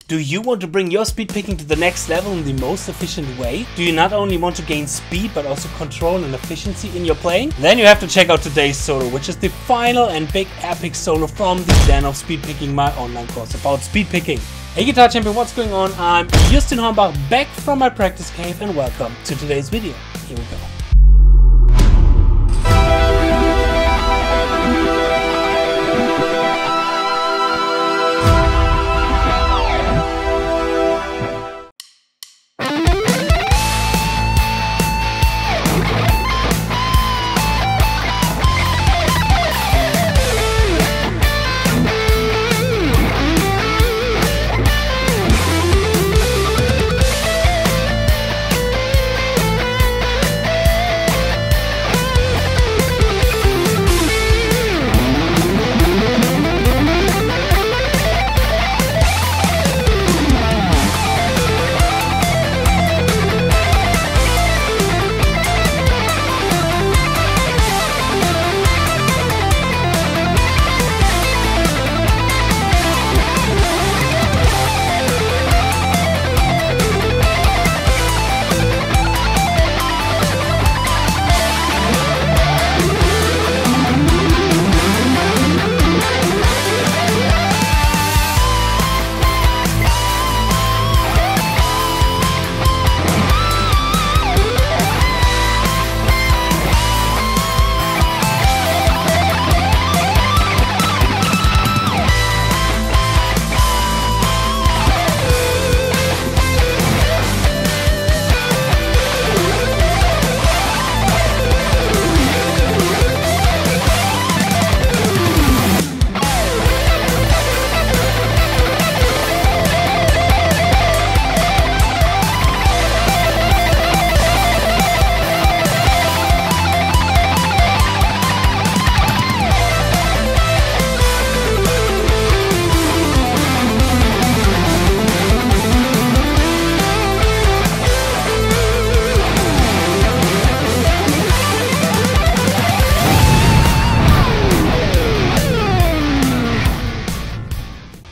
Do you want to bring your speed picking to the next level in the most efficient way? Do you not only want to gain speed but also control and efficiency in your playing? Then you have to check out today's solo, which is the final and big epic solo from the Den of Speed Picking, my online course about speed picking. Hey Guitar Champion, what's going on? I'm Justin Hornbach, back from my practice cave, and welcome to today's video. Here we go.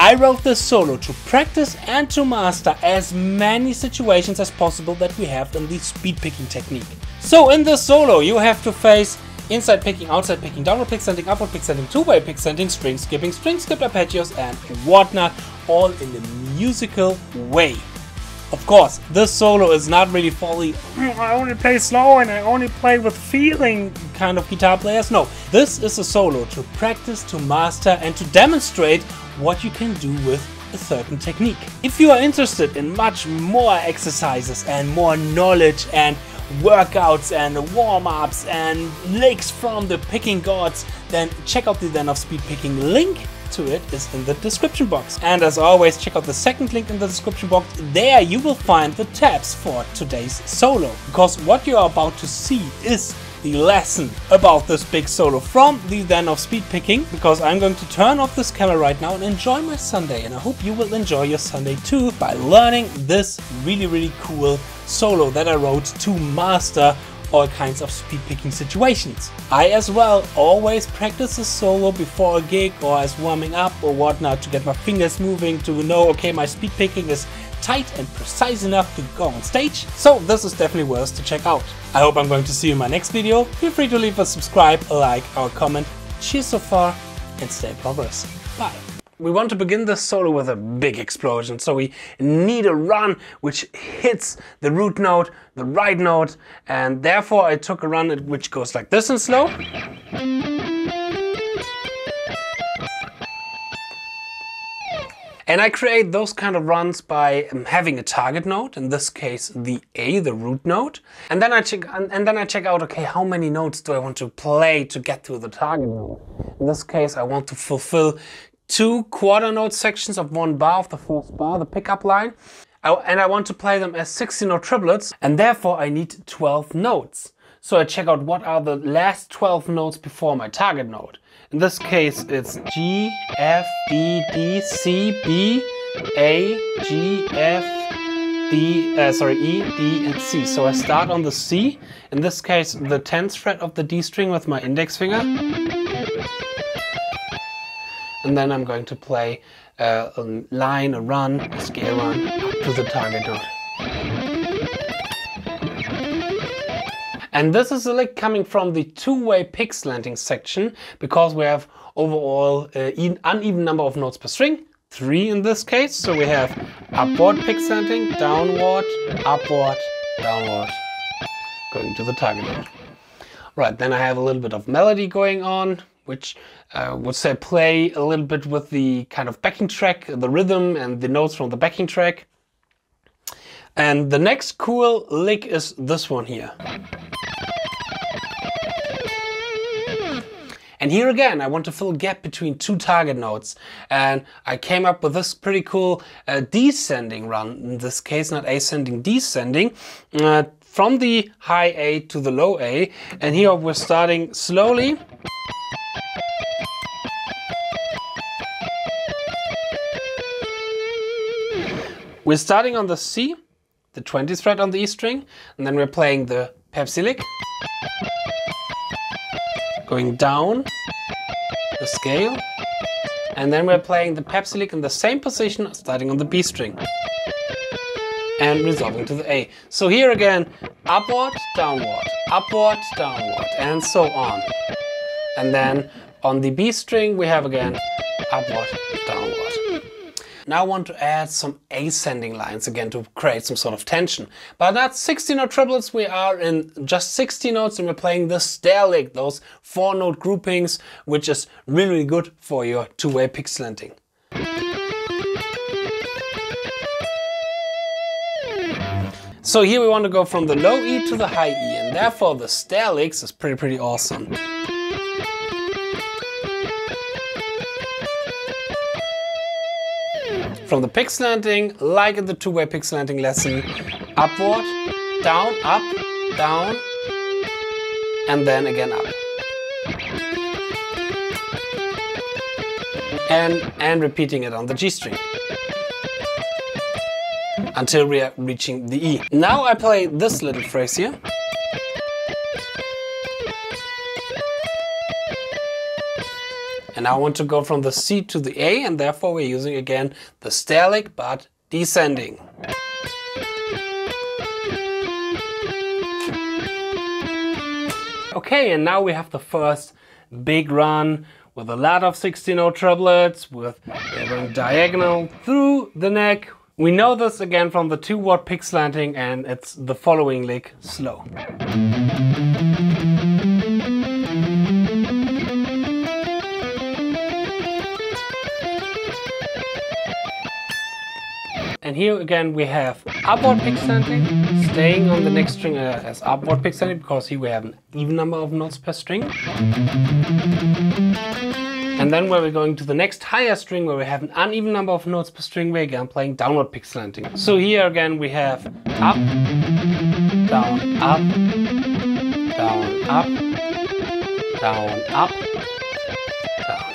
I wrote this solo to practice and to master as many situations as possible that we have in the speed picking technique. So in this solo you have to face inside picking, outside picking, downward pick sending, upward pick sending, two-way pick sending, string skipped arpeggios and whatnot, all in a musical way. Of course, this solo is not really fully, I only play slow and I only play with feeling kind of guitar players. No, this is a solo to practice, to master and to demonstrate what you can do with a certain technique. If you are interested in much more exercises and more knowledge and workouts and warm-ups and licks from the picking gods, then check out the Den of Speed Picking. Link to it is in the description box. And as always, check out the second link in the description box. There you will find the tabs for today's solo, because what you are about to see is the lesson about this big solo from the Den of Speed Picking, because I'm going to turn off this camera right now and enjoy my Sunday, and I hope you will enjoy your Sunday too by learning this really cool solo that I wrote to master all kinds of speed picking situations. I as well always practice this solo before a gig or as warming up or whatnot to get my fingers moving, to know, okay, my speed picking is tight and precise enough to go on stage. So this is definitely worth to check out. I hope I'm going to see you in my next video. Feel free to leave a subscribe, a like or a comment. Cheers so far and stay progressive. Bye. We want to begin this solo with a big explosion, so we need a run which hits the root note, the right note, and therefore I took a run which goes like this in slow. And I create those kind of runs by having a target note, in this case the A, the root note. And then I check out, okay, how many notes do I want to play to get to the target note? In this case I want to fulfill 2 quarter note sections of 1 bar of the first bar, the pickup line. And I want to play them as 16-note triplets, and therefore I need 12 notes. So I check out what are the last 12 notes before my target note. In this case it's G, F, E, D, C, B, A, G, F, E, D, and C. So I start on the C, in this case the 10th fret of the D string with my index finger. And then I'm going to play a line, a run, a scale run up to the target note. And this is a lick coming from the two-way pick slanting section, because we have overall uneven number of notes per string, 3 in this case. So we have upward pick slanting, downward, upward, downward, going to the target note. Right, then I have a little bit of melody going on, which would say play a little bit with the kind of backing track, the rhythm and the notes from the backing track. And the next cool lick is this one here. And here again, I want to fill a gap between 2 target notes. And I came up with this pretty cool descending run, in this case not ascending, descending, from the high A to the low A. And here we're starting slowly. We're starting on the C, the 20th fret on the E string, and then we're playing the Pepsi lick, going down the scale, and then we're playing the Pepsi lick in the same position, starting on the B string and resolving to the A. So here again, upward, downward, and so on. And then on the B string we have again upward, downward. Now I want to add some ascending lines again to create some sort of tension. But that's 16 note triplets. We are in just 60 notes and we're playing the stair lick, those 4-note groupings, which is really good for your two-way pick slanting. So here we want to go from the low E to the high E, and therefore the stair licks is pretty awesome. From the pick slanting, like in the two-way pick slanting lesson, upward, down, up, down, and then again up. And repeating it on the G string until we are reaching the E. Now I play this little phrase here. And I want to go from the C to the A, and therefore we're using again the stair lick, but descending. Okay, and now we have the first big run with a lot of 16-note triplets, with going diagonal through the neck. We know this again from the 2-watt pick slanting, and it's the following lick, slow. And here again we have upward pick slanting, staying on the next string as upward pick slanting, because here we have an even number of notes per string. And then when we're going to the next higher string where we have an uneven number of notes per string, we're again playing downward pick slanting. So here again we have up, down, up, down, up, down, up, down.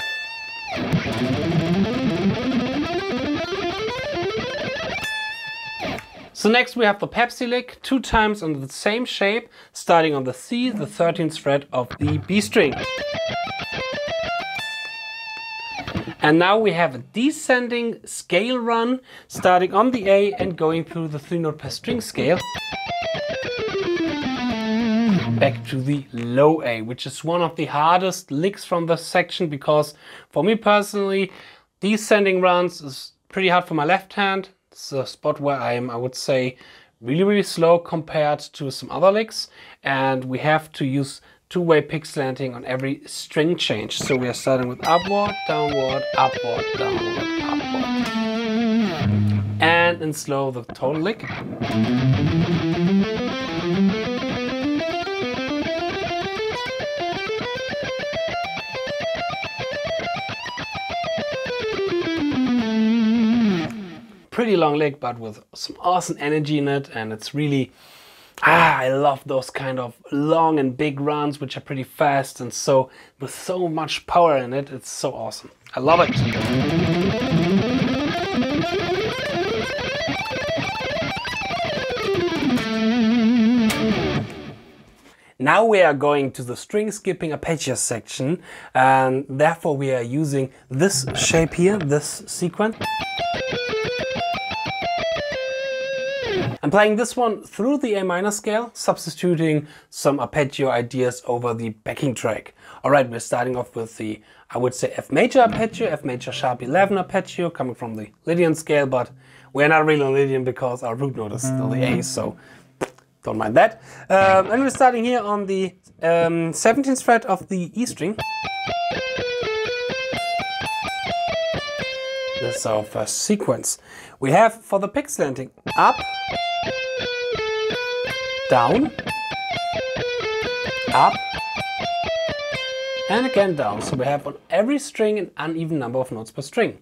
So next we have the Pepsi lick, 2 times on the same shape, starting on the C, the 13th fret of the B string. And now we have a descending scale run, starting on the A and going through the 3-note per string scale, back to the low A, which is one of the hardest licks from this section, because for me personally, descending runs is pretty hard for my left hand. It's a spot where I would say, really slow compared to some other licks, and we have to use two-way pick slanting on every string change. So we are starting with upward, downward, upward, downward, upward. And in slow, the total lick. Pretty long lick, but with some awesome energy in it, and it's really, I love those kind of long and big runs which are pretty fast, and so with so much power in it, it's so awesome. I love it. Now we are going to the string skipping arpeggio section, and therefore we are using this shape here, this sequence. I'm playing this one through the A minor scale, substituting some arpeggio ideas over the backing track. Alright, we're starting off with the, I would say, F major arpeggio, F major sharp 11 arpeggio, coming from the Lydian scale, but we're not really on Lydian because our root note is still the A, so don't mind that. And we're starting here on the 17th fret of the E string. This is our first sequence. We have, for the pick slanting, up, down, up, and again down. So we have on every string an uneven number of notes per string.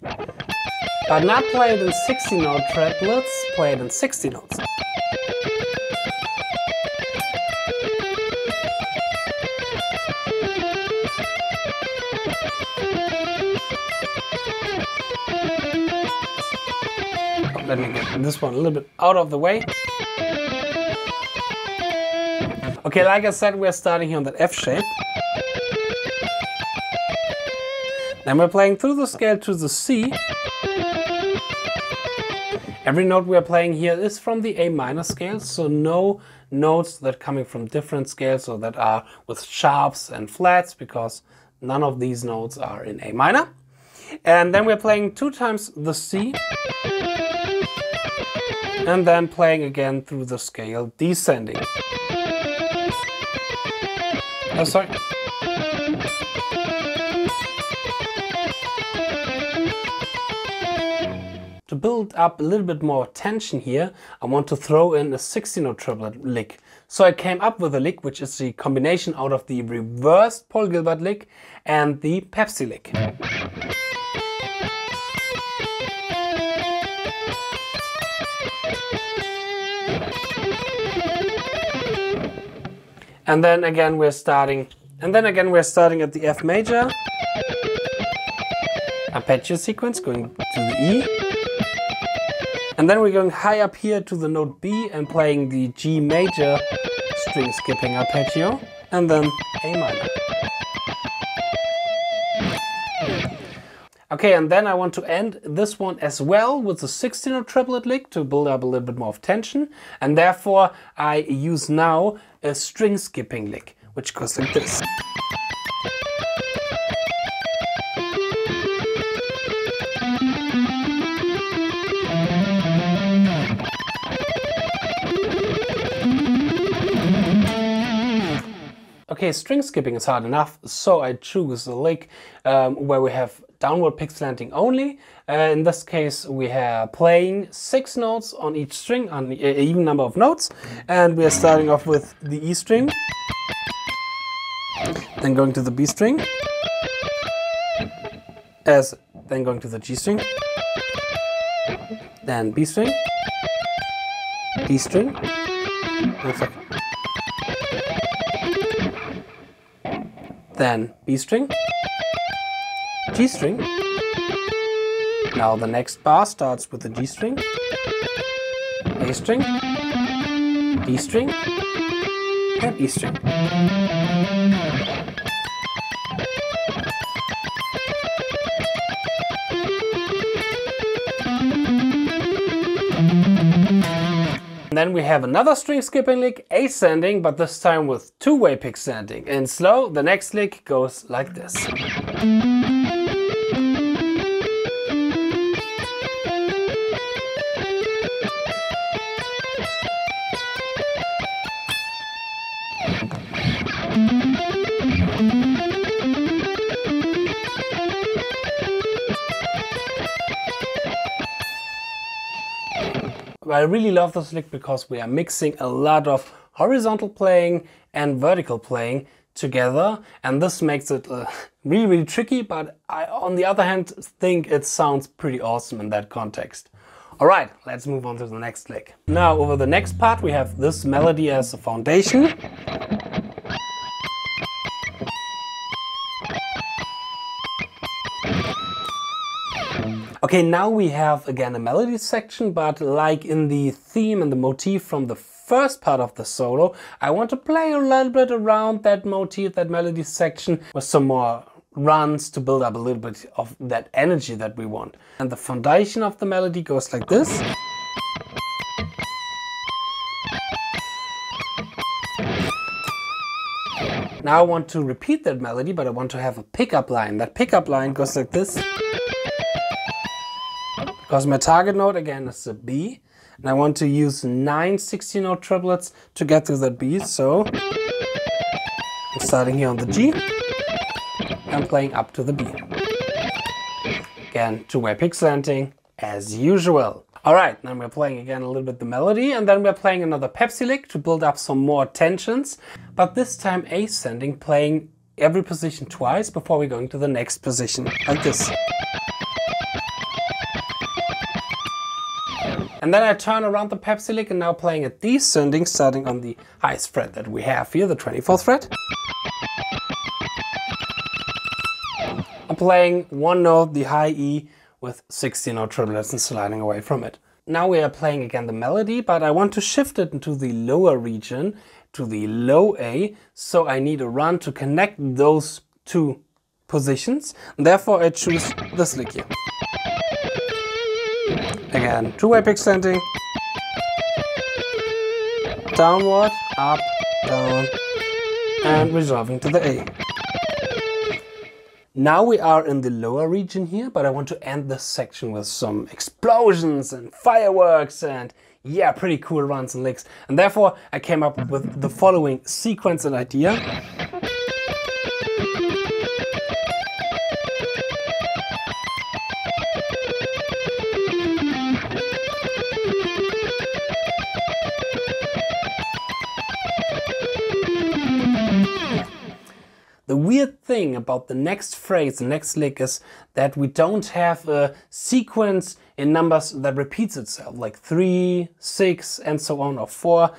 But not play it in 60 note triplets, play it in 60 notes. Let me get this one a little bit out of the way. Okay, like I said, we're starting here on that F shape. Then we're playing through the scale to the C. Every note we're playing here is from the A minor scale, so no notes that are coming from different scales or that are with sharps and flats, because none of these notes are in A minor. And then we're playing 2 times the C. And then playing again through the scale descending. Oh, sorry. To build up a little bit more tension here, I want to throw in a 60-note triplet lick. So I came up with a lick which is the combination out of the reversed Paul Gilbert lick and the Pepsi lick. And then again we're starting at the F major arpeggio sequence, going to the E. And then we're going high up here to the note B and playing the G major string skipping arpeggio, and then A minor. Okay, and then I want to end this one as well with a 60-note triplet lick to build up a little bit more of tension, and therefore I use now a string skipping lick, which goes like this. Okay, string skipping is hard enough, so I choose a lick where we have downward pick slanting only. In this case, we are playing 6 notes on each string, on an even number of notes, and we are starting off with the E string, then going to the B string, then going to the G string, then B string, D string, then B string, G string. Now the next bar starts with the G string, A string, D string, and E string. And then we have another string skipping lick, ascending, but this time with 2-way pick slanting. In slow, the next lick goes like this. I really love this lick because we are mixing a lot of horizontal playing and vertical playing together, and this makes it really, really tricky, but I, on the other hand, think it sounds pretty awesome in that context. Alright, let's move on to the next lick. Now, over the next part, we have this melody as a foundation. Okay, now we have again a melody section, but like in the theme and the motif from the first part of the solo, I want to play a little bit around that motif, that melody section, with some more runs to build up a little bit of that energy that we want. And the foundation of the melody goes like this. Now I want to repeat that melody, but I want to have a pickup line. That pickup line goes like this. Because my target note again is the B, and I want to use 9 16-note triplets to get to that B. So I'm starting here on the G and playing up to the B. Again, two-way pick slanting as usual. Alright, then we're playing again a little bit the melody, and then we're playing another Pepsi lick to build up some more tensions, but this time ascending, playing every position twice before we're going to the next position, like this. And then I turn around the Pepsi lick and now playing a descending, starting on the highest fret that we have here, the 24th fret. I'm playing one note, the high E, with 16-note triplets and sliding away from it. Now we are playing again the melody, but I want to shift it into the lower region, to the low A, so I need a run to connect those two positions. And therefore I choose this lick here. Again, two-way pick slanting, downward, up, down, and resolving to the A. Now we are in the lower region here, but I want to end this section with some explosions and fireworks and yeah, pretty cool runs and licks. And therefore I came up with the following sequence and idea. The weird thing about the next phrase, the next lick, is that we don't have a sequence in numbers that repeats itself, like 3, 6, and so on, or 4.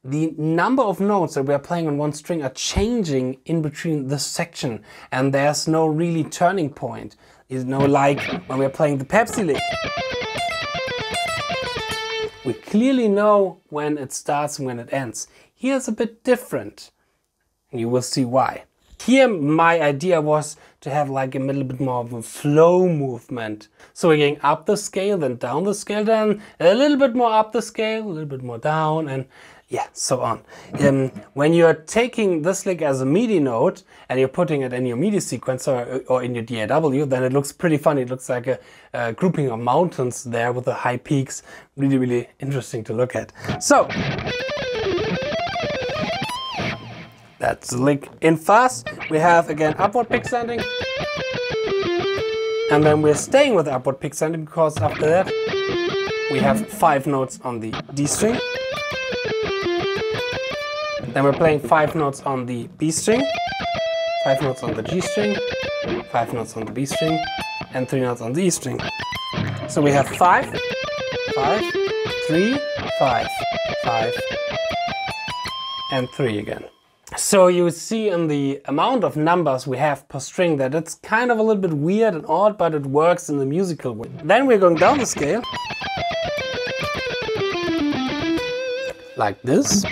The number of notes that we are playing on one string are changing in between this section, and there's no really turning point. You know, like when we're playing the Pepsi lick. We clearly know when it starts and when it ends. Here's a bit different, and you will see why. Here my idea was to have like a little bit more of a flow movement. So we're going up the scale, then down the scale, then a little bit more up the scale, a little bit more down, and yeah, so on. When you're taking this lick as a MIDI note and you're putting it in your MIDI sequencer or in your DAW, then it looks pretty funny. It looks like a grouping of mountains there with the high peaks. Really, really interesting to look at. So that's the lick in fast. We have again upward pick slanting. And then we're staying with upward pick slanting because after that we have 5 notes on the D string. Then we're playing 5 notes on the B string, 5 notes on the G string, 5 notes on the B string, and 3 notes on the E string. So we have 5, 5, 3, 5, 5, and 3 again. So you see in the amount of numbers we have per string that it's kind of a little bit weird and odd, but it works in the musical way. Then we're going down the scale, like this.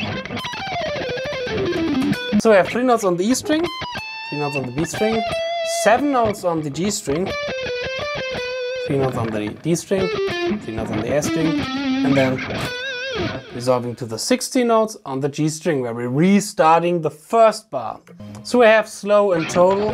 So we have 3 notes on the E string, 3 notes on the B string, 7 notes on the G string, 3 notes on the D string, 3 notes on the A string, and then resolving to the 16 notes on the G string, where we're restarting the first bar. So we have slow in total.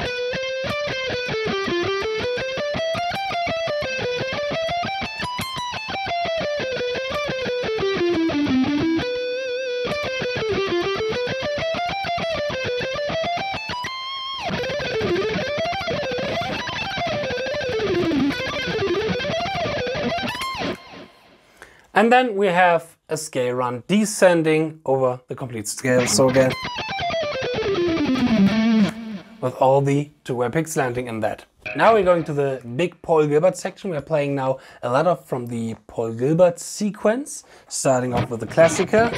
And then we have a scale run descending over the complete scale. So again, with all the two-way pick slanting in that. Now we're going to the big Paul Gilbert section. We're playing now a lot of from the Paul Gilbert sequence, starting off with the classical.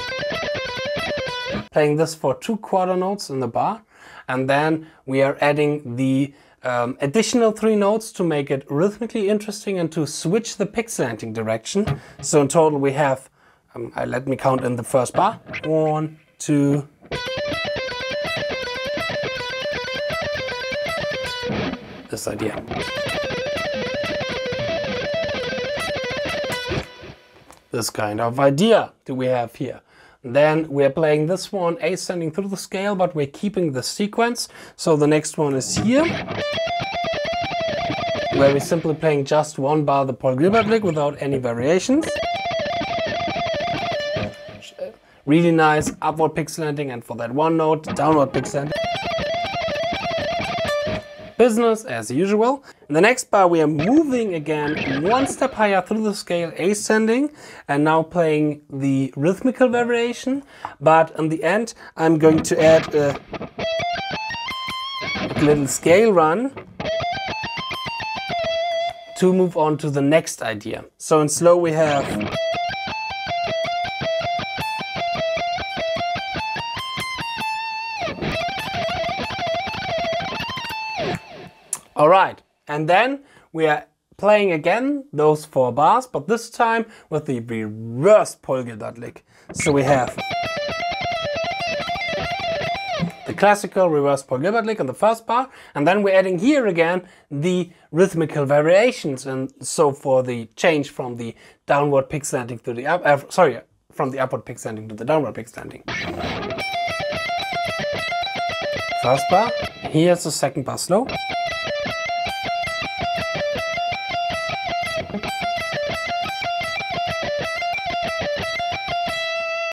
Playing this for 2 quarter notes in the bar. And then we are adding the additional 3 notes to make it rhythmically interesting and to switch the pixelating direction. So in total we have, let me count in the first bar. 1, 2. This idea. This kind of idea do we have here. Then we're playing this one ascending through the scale, but we're keeping the sequence. So the next one is here, where we're simply playing just 1 bar the Paul Gilbert lick without any variations. Really nice upward pixelating, and for that 1 note, downward pixelating. Business as usual. In the next bar we are moving again 1 step higher through the scale, ascending, and now playing the rhythmical variation. But in the end I'm going to add a little scale run to move on to the next idea. So in slow we have alright, and then we are playing again those 4 bars, but this time with the reversed Paul Gilbert lick. So we have the classical reversed Paul Gilbert lick on the first bar, and then we're adding here again the rhythmical variations. And so for the change from the downward pixelating to the from the upward pixelating to the downward pixelating. First bar, here's the second bar slow.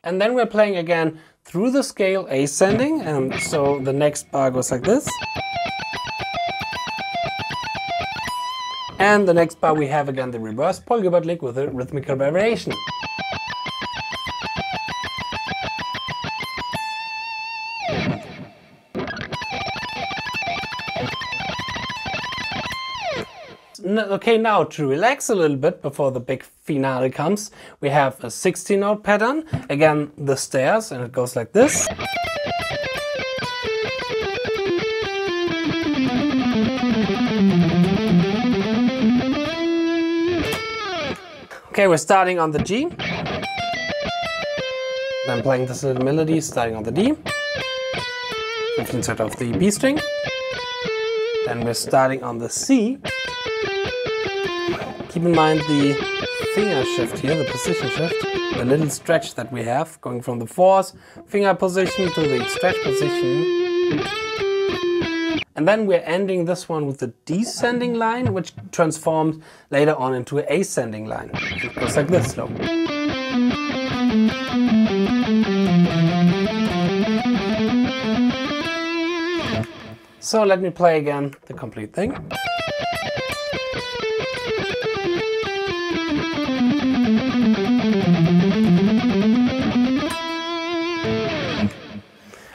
And then we're playing again through the scale ascending, and so the next bar goes like this. And the next bar we have again the reverse Paul Gilbert lick with a rhythmical variation. Okay, now to relax a little bit before the big finale comes, we have a 16-note pattern. Again, the stairs, and it goes like this. Okay, we're starting on the G. Then playing this little melody, starting on the D. 15th set of the B string. Then we're starting on the C. Keep in mind the finger shift here, the position shift, the little stretch that we have, going from the 4th finger position to the stretch position. And then we're ending this one with the descending line, which transforms later on into an ascending line. It goes like this slow. So let me play again the complete thing.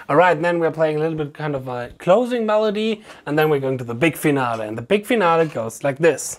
Alright, then we're playing a little bit kind of a closing melody, and then we're going to the big finale, and the big finale goes like this.